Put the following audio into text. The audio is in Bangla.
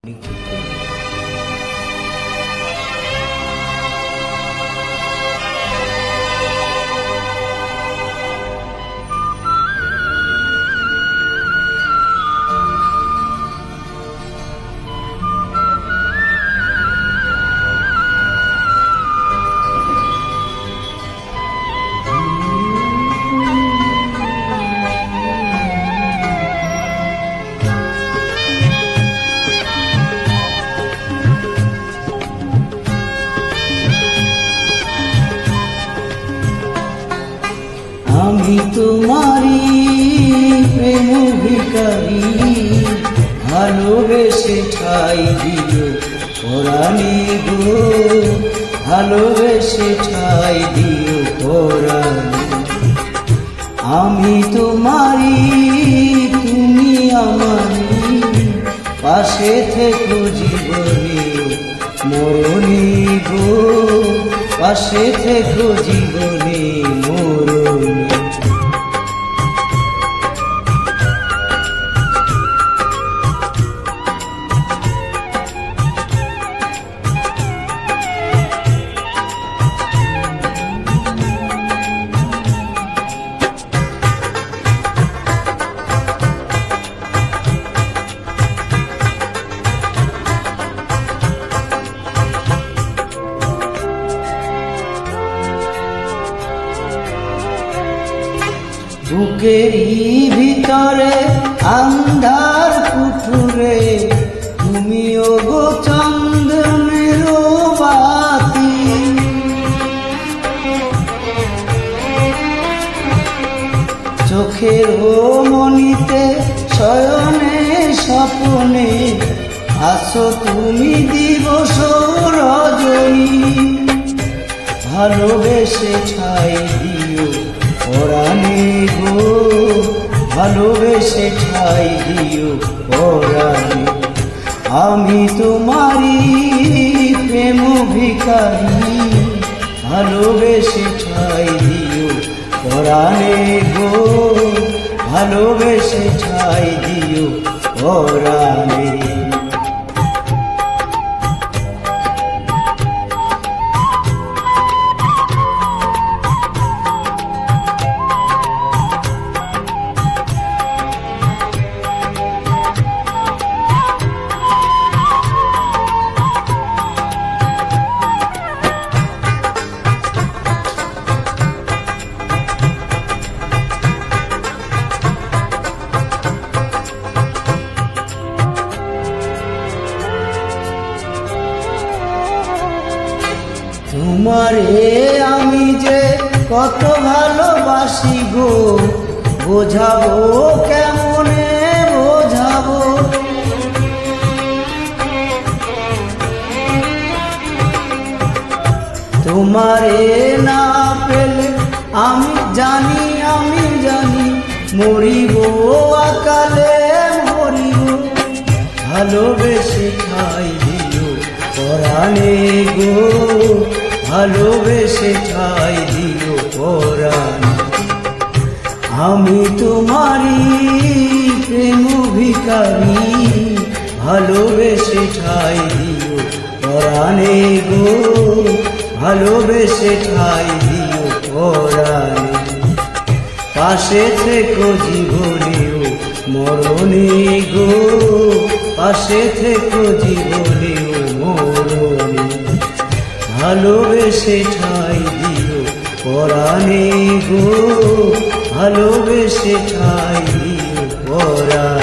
আমি তোমারি প্রেম ভিখারি, ভালোবেসে ঠাই দিও পরাণে গো, ভালোবেসে ঠাই দিও পরাণে। আমি তোমারি তুমি আমারি, পাশে থেকো জীবনে মরণে গো, পাশে থেকো জীবনে মরণে। বুকেরই ভিতরে আন্ধার কুঠুরে, তুমিও গো চন্দ্রনের বাতি। চোখের মনিতে শয়নে স্বপ্নে, আসো তুমি দিবস রজনী। ভালোবেসে ঠাই দিও পরাণে গো, ভালোবেসে ঠাই দিও পরাণে। আমি তোমারি প্রেম ভিখারি, ভালোবেসে ঠাই দিও পরাণে গো, ভালোবেসে ঠাই দিও পরাণে। তোমারে আমি যে কত ভালোবাসি গো, বোঝাবো কেমনে বোঝাবো। তোমারে না পেলে আমি জানি মরিব আকালে মরিব। ভালোবেসে ঠাই দিও পরাণে গো, ভালোবেসে ঠাই দিও পরাণে। আমি তোমারি প্রেম ভিখারি, ভালোবেসে ঠাই দিও পরাণে গো, ভালোবেসে ঠাই দিও পরাণে। পাশে থেকো জীবনেও মরণে গো, পাশে থেকো জীবনেও মরণে। ভালোবেসে ঠাই দিও পরাণে গো, ভালোবেসে ঠাই দিও পরাণে।